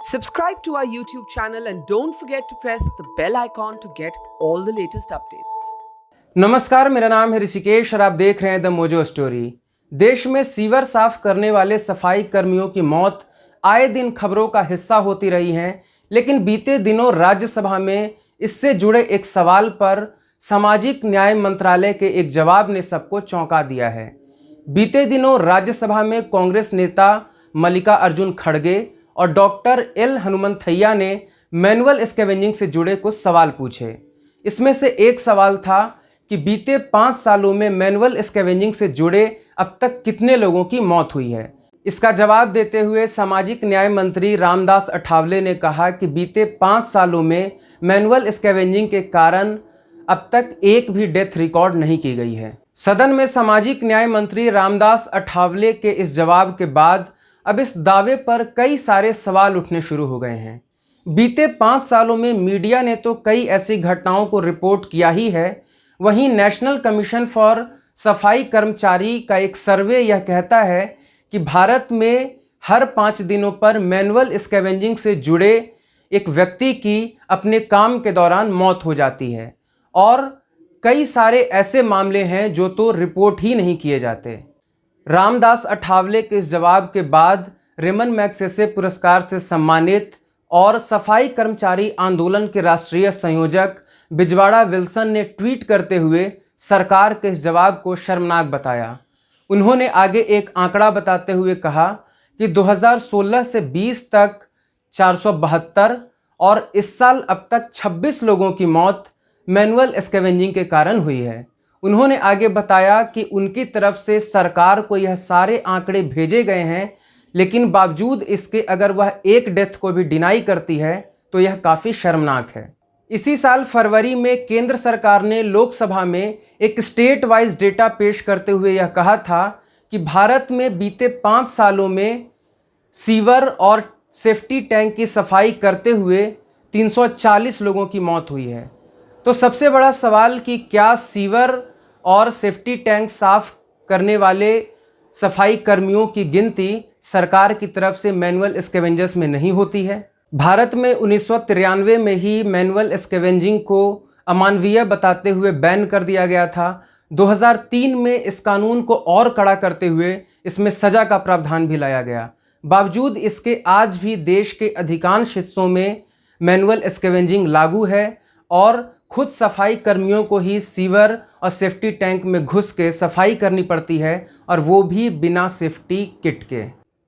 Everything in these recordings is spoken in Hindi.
Subscribe to our YouTube channel and don't forget to press the bell icon to get all the latest updates. नमस्कार, मेरा नाम है ऋषिकेश और आप देख रहे हैं द मोजो स्टोरी। देश में सीवर साफ करने वाले सफाई कर्मियों की मौत आए दिन खबरों का हिस्सा होती रही हैं, लेकिन बीते दिनों राज्यसभा में इससे जुड़े एक सवाल पर सामाजिक न्याय मंत्रालय के एक जवाब ने सबको चौंका दिया है। बीते दिनों राज्यसभा में कांग्रेस नेता मल्लिका अर्जुन खड़गे और डॉक्टर एल हनुमंथैया ने मैनुअल स्कैवेंजिंग से जुड़े कुछ सवाल पूछे। इसमें से एक सवाल था कि बीते 5 सालों में मैनुअल स्कैवेंजिंग से जुड़े अब तक कितने लोगों की मौत हुई है। इसका जवाब देते हुए सामाजिक न्याय मंत्री रामदास अठावले ने कहा कि बीते 5 सालों में मैनुअल स्कैवेंजिंग के कारण अब तक एक भी डेथ रिकॉर्ड नहीं की गई है। सदन में सामाजिक न्याय मंत्री रामदास अठावले के इस जवाब के बाद अब इस दावे पर कई सारे सवाल उठने शुरू हो गए हैं। बीते 5 सालों में मीडिया ने तो कई ऐसी घटनाओं को रिपोर्ट किया ही है, वहीं नेशनल कमीशन फॉर सफाई कर्मचारी का एक सर्वे यह कहता है कि भारत में हर 5 दिनों पर मैनुअल स्कैवेंजिंग से जुड़े एक व्यक्ति की अपने काम के दौरान मौत हो जाती है और कई सारे ऐसे मामले हैं जो तो रिपोर्ट ही नहीं किए जाते। रामदास अठावले के इस जवाब के बाद रेमन मैग्सेसे पुरस्कार से सम्मानित और सफाई कर्मचारी आंदोलन के राष्ट्रीय संयोजक बिजवाड़ा विल्सन ने ट्वीट करते हुए सरकार के इस जवाब को शर्मनाक बताया। उन्होंने आगे एक आंकड़ा बताते हुए कहा कि 2016 से 20 तक 472 और इस साल अब तक 26 लोगों की मौत मैनुअल स्कैवेंजिंग के कारण हुई है। उन्होंने आगे बताया कि उनकी तरफ से सरकार को यह सारे आंकड़े भेजे गए हैं, लेकिन बावजूद इसके अगर वह एक डेथ को भी डिनाई करती है तो यह काफ़ी शर्मनाक है। इसी साल फरवरी में केंद्र सरकार ने लोकसभा में एक स्टेट वाइज डेटा पेश करते हुए यह कहा था कि भारत में बीते 5 सालों में सीवर और सेफ्टी टैंक की सफाई करते हुए 340 लोगों की मौत हुई है। तो सबसे बड़ा सवाल कि क्या सीवर और सेफ्टी टैंक साफ करने वाले सफाई कर्मियों की गिनती सरकार की तरफ से मैनुअल स्कैवेंजर्स में नहीं होती है। भारत में 1993 में ही मैनुअल स्कैवेंजिंग को अमानवीय बताते हुए बैन कर दिया गया था। 2003 में इस कानून को और कड़ा करते हुए इसमें सज़ा का प्रावधान भी लाया गया। बावजूद इसके आज भी देश के अधिकांश हिस्सों में मैनुअल स्कैवेंजिंग लागू है और खुद सफाई कर्मियों को ही सीवर और सेफ्टी टैंक में घुस के सफाई करनी पड़ती है और वो भी बिना सेफ्टी किट के।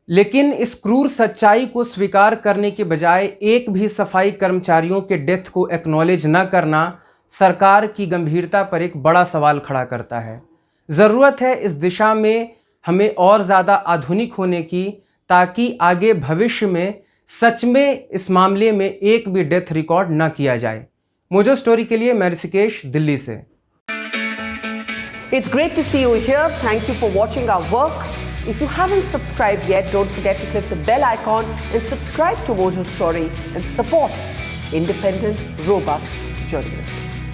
लेकिन इस क्रूर सच्चाई को स्वीकार करने के बजाय एक भी सफाई कर्मचारियों के डेथ को एक्नॉलेज न करना सरकार की गंभीरता पर एक बड़ा सवाल खड़ा करता है। ज़रूरत है इस दिशा में हमें और ज़्यादा आधुनिक होने की, ताकि आगे भविष्य में सच में इस मामले में एक भी डेथ रिकॉर्ड न किया जाए। मोजो स्टोरी के लिए मैं ऋषिकेश, दिल्ली से। It's great to see you here. Thank you for watching our work. If you haven't subscribed yet, don't forget to click the bell icon and subscribe to Mojo Story and support independent, robust journalism.